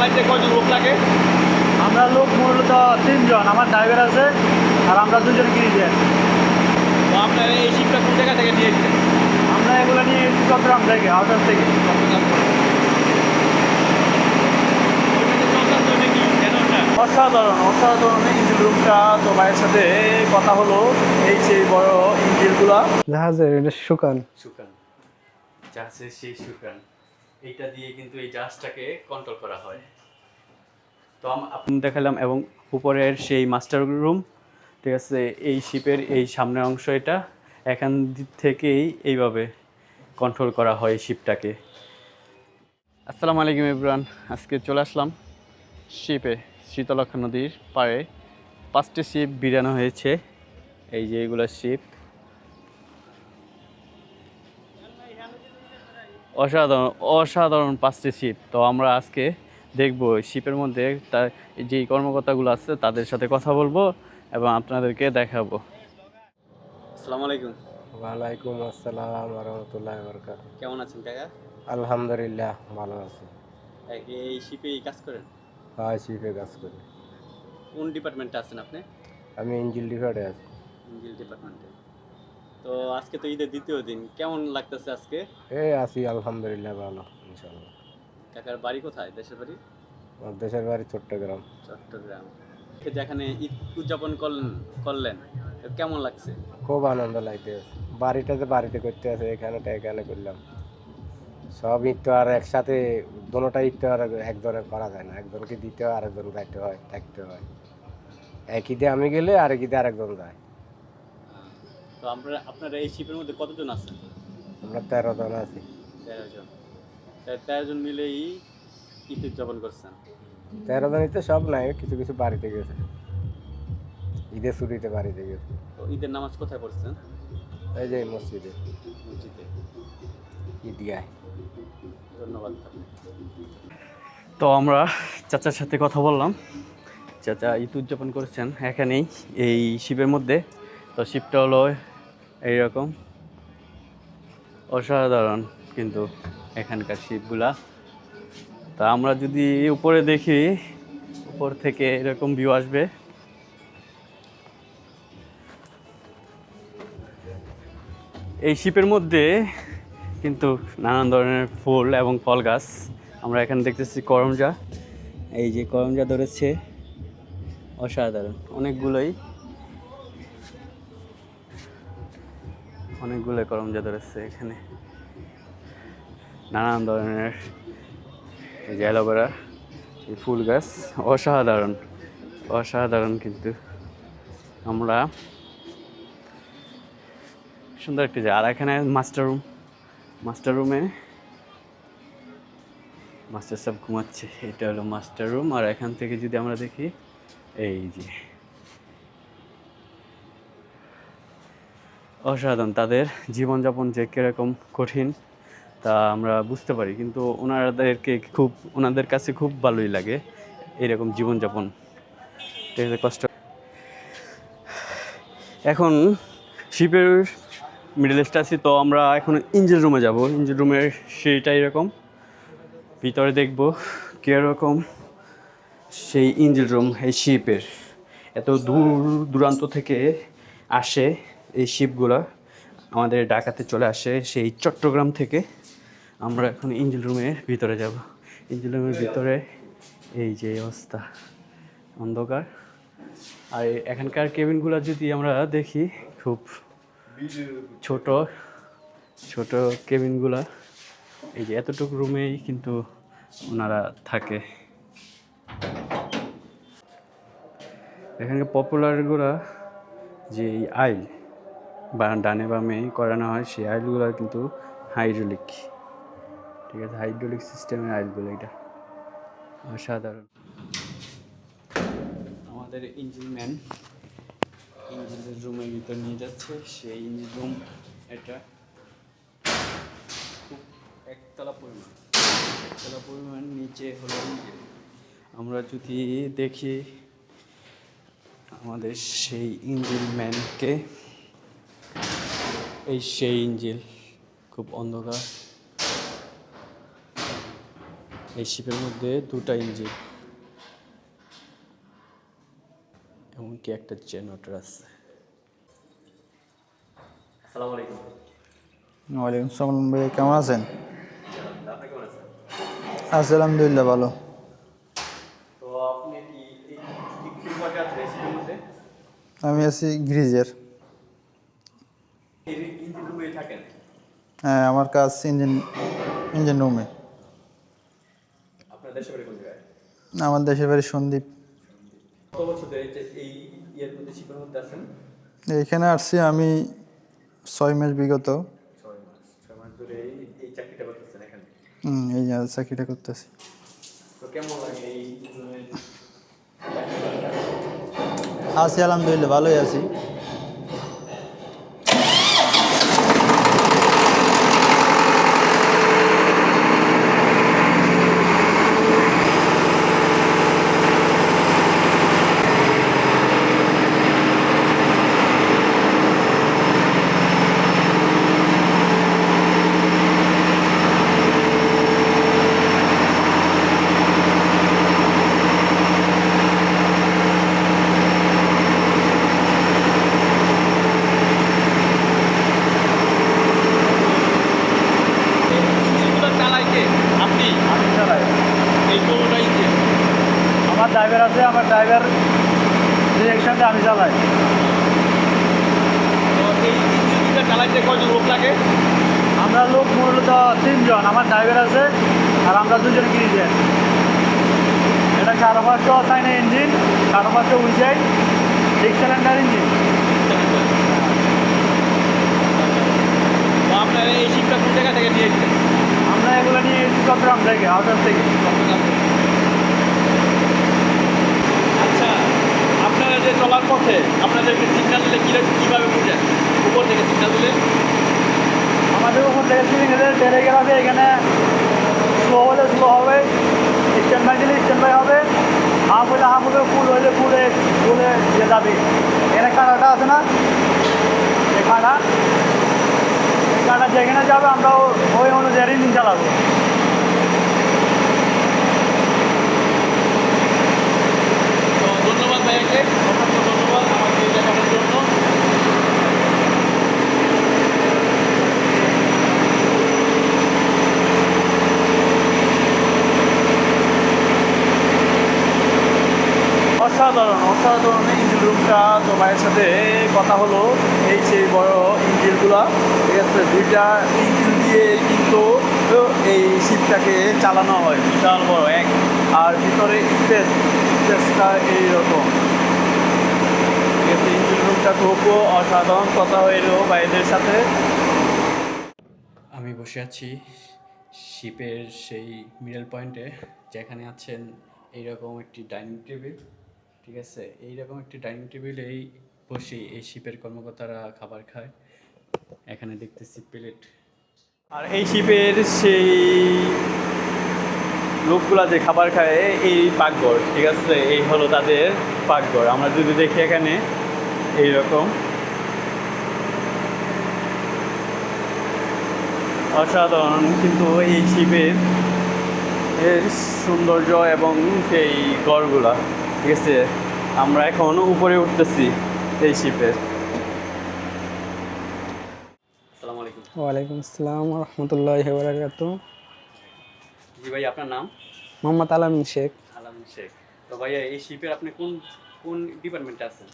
চালাইতে কয়জন লোক লাগে? আমরা লোক মূলত 3 জন, আমার ড্রাইভার আছে আর আমরা দুজনে কিনে দিই। তো আপনার এই শিপটা কোন জায়গা থেকে নিয়ে এসেছেন? আমরা এগুলো নিয়ে এসেছি চট্টগ্রাম থেকে, আউটার থেকে। অসাধারণ অসাধারণ ইঞ্জিন রুমটা। তো ভাইয়ের সাথে কথা হলো, এই সেই বড় ইঞ্জিনগুলা জাহাজের এটা শুকান জাহাজের সেই শুকান, এইটা দিয়ে কিন্তু এই জাহাজটাকে কন্ট্রোল করা হয়। তো আপনি দেখালাম, এবং উপরের সেই মাস্টার রুম, ঠিক আছে। এই শিপের এই সামনের অংশ, এটা এখান থেকেই এইভাবে কন্ট্রোল করা হয় এই শিপটাকে। আসসালামু আলাইকুম এভরিওয়ান, আজকে চলে আসলাম শিপে, শীতলক্ষা নদীর পাড়ে 5টি শিপ বিড়ানো হয়েছে। এই যে এগুলো শিপ, অসাধারণ অসাধারণ 5টি শিপ। তো আমরা আজকে দেখব শিপের মধ্যে তার যেই কর্মকর্তাগুলো আছে তাদের সাথে কথা বলবো এবং আপনাদেরকে দেখাবো। আসসালামু আলাইকুম। ওয়ালাইকুম আসসালাম ওয়া রাহমাতুল্লাহি ওয়া বারাকাতুহু। কেমন আছেন কাকা? আলহামদুলিল্লাহ ভালো আছি। এই শিপেই কাজ করেন? হয় শিপে কাজ করি। কোন ডিপার্টমেন্টে আছেন আপনি? আমি ইঞ্জিল ডিপার্টে আছি। ইঞ্জিল ডিপার্টমেন্টে। তো আজকে তো ঈদের দ্বিতীয় দিন, কেমন লাগতেছে আজকে? এই আছি আলহামদুলিল্লাহ ভালো ইনশাআল্লাহ। কাকার বাড়ি কোথায়? দেশের বাড়ি? আমার দেশের বাড়ি চট্টগ্রাম। চট্টগ্রাম। যেখানে ঈদ উদযাপন করলেন, তো কেমন লাগছে? খুব আনন্দ লাগতেছে। বাড়িটাতে বাড়িতে করতে আছে, এখানেটা এখানে করলাম। সব ঈদ তো আর একসাথে, দোনোটা ঈদ তো আর একজনের করা যায় না। একজনকে দিতে হয়, আরেকজন যাইতে হয়, থাকতে হয়। এক ঈদে আমি গেলে আরেক ঈদে আরেকজন যায়। তো আপনারা এই শিপের মধ্যে কতজন আছেন? আমরা 13 জন আছি। 13 জন। 13 জন মিলেই ঈদ উদযাপন করছেন? 13 জনই সব নাই, কিছু কিছু বাড়িতে গেছে, ঈদের ছুটিতে বাড়িতে গেছে। তো ঈদের নামাজ কোথায় পড়ছেন? এই যে মসজিদে, মসজিদে। ঈদগায়। ধন্যবাদ। তো আমরা চাচার সাথে কথা বললাম, চাচা ঈদ উদযাপন করেছেন এখানেই এই শিপের মধ্যে। তো শিপটা হলো এইরকম, অসাধারণ কিন্তু এখানকার শিপগুলা। তা আমরা যদি উপরে দেখি, উপর থেকে এরকম ভিউ আসবে। এই শিপের মধ্যে কিন্তু নানান ধরনের ফুল এবং ফল গাছ। আমরা এখানে দেখতেছি করমজা, এই যে করমজা ধরেছে, অসাধারণ অনেকগুলোই করমজা ধরেছে এখানে। নানান ধরনের এই যে অ্যালোভেরা, এই ফুল গাছ, অসাধারণ অসাধারণ। কিন্তু আমরা সুন্দর একটি জায়গা। আর এখানে মাস্টার রুমে মাস্টার সাহেব ঘুমাচ্ছে, এটা হলো মাস্টার রুম। আর এখান থেকে যদি আমরা দেখি, এই যে অসাধারণ, তাদের জীবনযাপন যে কীরকম কঠিন তা আমরা বুঝতে পারি, কিন্তু ওনাদের কাছে খুব ভালোই লাগে এরকম জীবনযাপন, ঠিক আছে। কষ্ট। এখন শিপের মিডল ইস্টে আছি, তো আমরা এখন ইঞ্জিন রুমে যাব। ইঞ্জিন রুমের সেইটা এরকম, ভিতরে দেখব কীরকম সেই ইঞ্জিন রুম। এই শিপের এত দূর দূরান্ত থেকে আসে এই শিপগুলা, আমাদের ঢাকাতে চলে আসে সেই চট্টগ্রাম থেকে। আমরা এখন ইঞ্জিন রুমের ভিতরে যাব। ইঞ্জিন রুমের ভিতরে এই যে অবস্থা, অন্ধকার। আর এখানকার কেবিনগুলো যদি আমরা দেখি, খুব ছোট ছোট কেবিনগুলা। এই যে এতটুকু রুমেই কিন্তু ওনারা থাকে। এখানকার পপুলারগুলা যে আইল বা ডানে বামে করানো হয়, সেই আইলগুলো কিন্তু হাইড্রোলিক, ঠিক আছে, হাইড্রোলিক সিস্টেমের আইলগুলো। এটা অসাধারণ। আমাদের ইঞ্জিন রুমের ভিতর নিয়ে যাচ্ছে, সেই ইঞ্জিন রুম। এটা খুব একতলা পরিমাণ নিচে হলো ইঞ্জিন। আমরা যদি দেখি আমাদের সেই ইঞ্জিন ম্যানকে, এই সেই ইঞ্জিন, খুব অন্ধকার। এই শিপের মধ্যে দুটা ইঞ্জিন, এমনকি একটা জেনারেটর আছে। আসসালামু আলাইকুম। ওয়ালাইকুম আসসালাম ভাই, কেমন আছেন? আপনি কেমন আছেন? আছি আলহামদুলিল্লাহ, ভালো। তো আপনি কি কি পার্টে আছেন এই শিপের মধ্যে? আমি আছি গ্রিজের। এই ইঞ্জিন রুমে থাকেন? হ্যাঁ, আমার কাজ ইঞ্জিন ইঞ্জিন রুমে। আপনার দেশে বাড়ি কোন জায়গায়? আমার দেশের বাড়ি সন্দ্বীপ। কত বছর ধরে এই ইয়ের মধ্যে শিপের মধ্যে আছেন? এইখানে আসছি আমি 6 মাস বিগত। 6 মাস ধরে এই চাকরিটা করতেছেন এখানে। এই যে চাকরিটা করতেছি। তো কেমন লাগে এই আছি আলহামদুলিল্লাহ, ভালোই আছি। আপনি আমি চালাই। এই কোনোটা ইঞ্জিন? আমার ড্রাইভার আছে, আমার ড্রাইভার ডিরেকশনটা আমি চালাই। তো এই ইঞ্জিনটা চালাইতে কয়জন লোক লাগে? আমরা লোক মূলত 3 জন, আমার ড্রাইভার আছে আর আমরা 2জন গিয়ে এটা 550 চাইনা ইঞ্জিন, 550 উইজাই 6 সিলিন্ডার ইঞ্জিন। তো আপনার এই শিপটা কোন জায়গা থেকে নিয়েছেন? আমরা এগুলো নিয়ে এসেছি চট্টগ্রাম থেকে, আউটার থেকে। আচ্ছা, আপনারা যে চলার পথে আপনাদেরকে সিগন্যাল দিলে কীভাবে বুঝেন? উপর থেকে সিগন্যাল দিলে? আমাদের উপর থেকে সিলিন্ডারের বেড়ে গেলে এখানে স্লো হলে স্লো হবে, স্ট্যান্ড বাই দিলে স্ট্যান্ড বাই হবে, হাফ হলে হাফ হবে, ফুল হলে ফুলে ফুলে যে যাবে। এখানে কাঁটাটা আছে না, এই কাঁটা যেখানে যাবে আমরা ওই অনুযায়ী ইঞ্জিন চালাবো। তো ধন্যবাদ ভাইয়াকে, অসংখ্য ধন্যবাদ আমাকে দেখানোর জন্য। অসাধারণ ইঞ্জিন রুমটা। তো ভাইয়ের সাথে কথা হলো, এই সেই বড় ইঞ্জিনগুলা, ঠিক আছে, 2টা ইঞ্জিন দিয়ে কিন্তু এই শিপটাকে চালানো হয়, বিশাল বড় এক। আর ভিতরে স্পেসটা এইরকম, ঠিক আছে। ইঞ্জিন রুমটা খুব অসাধারণ। কথা হইলো ভাইদের সাথে। আমি বসে আছি শিপের সেই মিডল পয়েন্টে, যেখানে আছেন এইরকম একটি ডাইনিং টেবিল, ঠিক আছে। এইরকম একটি ডাইনিং টেবিলেই বসে এই শিপের কর্মকর্তারা খাবার খায়। এখানে দেখতেছি প্লেট। আর এই শিপের সেই লোকগুলা যে খাবার খায়, এই পাকঘর, ঠিক আছে, এই হলো তাদের পাকঘর। আমরা যদি দেখি এখানে এইরকম অসাধারণ কিন্তু এই শিপের এর সৌন্দর্য এবং সেই ঘরগুলা, ঠিক আছে। আমরা এখন উপরে উঠতেছি এই শিপের। আসসালামু আলাইকুম। ওয়ালাইকুম আসসালাম রহমতুল্লাহি ওয়া বারাকাতুহু। জি ভাই, আপনার নাম? মোহাম্মদ আলামিন শেখ। আলামিন শেখ। তো ভাইয়া এই শিপের আপনি কোন কোন ডিপার্টমেন্টে আছেন?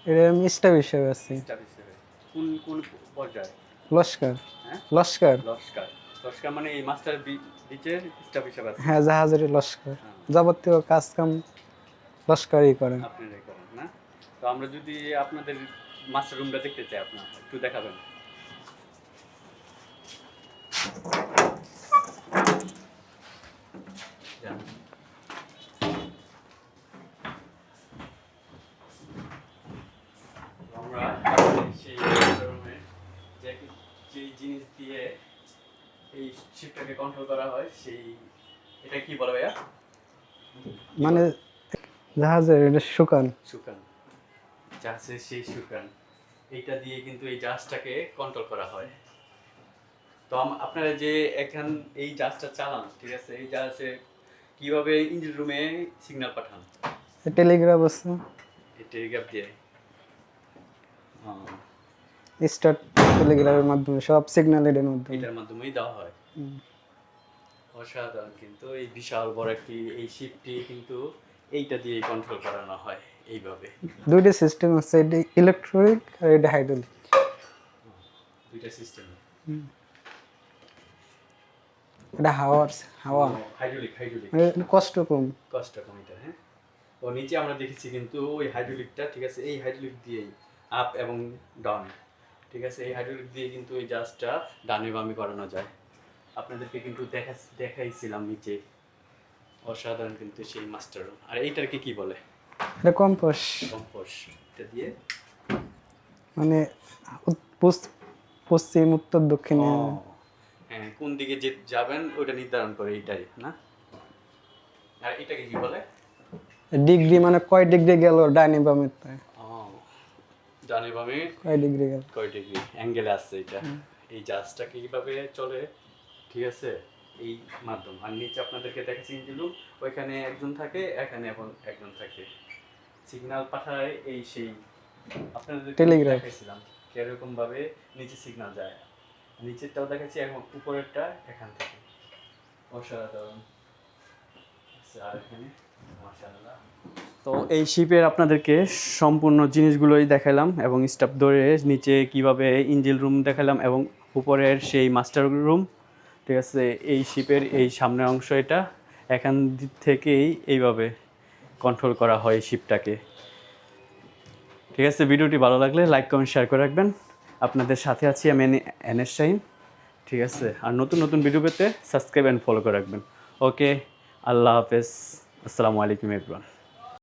এটা আমি স্টাফ হিসেবে আছি। স্টাফ হিসেবে কোন কোন পর্যায়ে? লস্কর। হ্যাঁ, লস্কর। লস্কর। লস্কর মানে এই মাস্টার বিচের স্টাফ হিসেবে আছে? হ্যাঁ, জাহাজের লস্কর। হ্যাঁ। যাবতীয় কাজ কাম লস্করই করেন। আপনারাই করেন না? তো আমরা যদি আপনাদের মাস্টার রুমটা দেখতে চাই, আপনার একটু দেখাবেন? যান। আমরা সেই মাস্টার রুমে যে জিনিস দিয়ে এই শিপটাকে কন্ট্রোল করা হয়, সেই এটা কি বলে ভাইয়া? মানে জাহাজের এটা শুকান। শুকান, জাহাজের সেই শুকান, এইটা দিয়ে কিন্তু এই জাহাজটাকে কন্ট্রোল করা হয়। তো আপনারা যে এখন এই জাহাজটা চালান, ঠিক আছে, এই জাহাজে কিভাবে ইঞ্জিন রুমে সিগন্যাল পাঠান? টেলিগ্রাফ আছে, এই টেলিগ্রাফ দিয়ে। স্টার্ট টেলিগ্রাফের মাধ্যমে সব সিগন্যাল এর মাধ্যমে। এটার মাধ্যমেই দেওয়া হয়। অসাধারণ, কিন্তু এই বিশাল বড় একটি এই শিপটি কিন্তু এইটা দিয়ে কন্ট্রোল করানো হয় এইভাবে। দুইটা সিস্টেম আছে, এটা ইলেকট্রিক আর এটা হাইড্রোলিক। দুইটা সিস্টেম। এটা হাওয়া হাইড্রোলিক এটা কষ্ট কম। কষ্ট কম এটা, হ্যাঁ। ও নিচে আমরা দেখেছি কিন্তু ওই হাইড্রোলিকটা, ঠিক আছে, এই হাইড্রোলিক দিয়েই আপ এবং ডাউন, ঠিক আছে, এই হাইড্রোলিক দিয়ে কিন্তু এই জাহাজটা ডানে বামে করানো যায়। আপনাদেরকে কিন্তু দেখাইছিলাম নিচে। অসাধারণ কিন্তু সেই মাস্টার রুম। আর এইটাকে কি বলে? এটা কম্পাস, কম্পোস। এটা দিয়ে মানে পশ্চিম উত্তর দক্ষিণে। হ্যাঁ, কোন দিকে যে যাবেন ওটা নির্ধারণ করে এইটাই না। আর এটাকে কি বলে? ডিগ্রি, মানে কয় ডিগ্রি গেল ডাইনে বামে, ডানে বামে কয় ডিগ্রি গেল, কয় ডিগ্রি অ্যাঙ্গেলে আসছে এটা। এই জাহাজটা কিভাবে চলে, ঠিক আছে, এই মাধ্যম। আর নিচে আপনাদেরকে দেখাচ্ছি ইঞ্জিন রুম, ওইখানে একজন থাকে, এখানে এখন একজন থাকে, সিগন্যাল পাঠায়। এই সেই আপনাদের টেলিগ্রাফ দেখাইছিলাম কিরকম ভাবে নিচে সিগন্যাল যায়। নিচেরটাও দেখাচ্ছি, এখন উপরেরটা এখান থেকে। অসাধারণ। আর এখানে মাশাআল্লাহ। তো এই শিপের আপনাদেরকে সম্পূর্ণ জিনিসগুলোই দেখালাম এবং স্টাফ ধরে নিচে কিভাবে ইঞ্জিন রুম দেখালাম এবং উপরের সেই মাস্টার রুম, ঠিক আছে। এই শিপের এই সামনের অংশ, এটা এখান থেকেই এইভাবে কন্ট্রোল করা হয় শিপটাকে, ঠিক আছে। ভিডিওটি ভালো লাগলে লাইক কমেন্ট শেয়ার করে রাখবেন। আপনাদের সাথে আছি আমি এনএস শাহিন, ঠিক আছে। আর নতুন নতুন ভিডিও পেতে সাবস্ক্রাইব অ্যান্ড ফলো করে রাখবেন। ওকে, আল্লাহ হাফেজ, আসসালামু আলাইকুম এভরিওয়ান।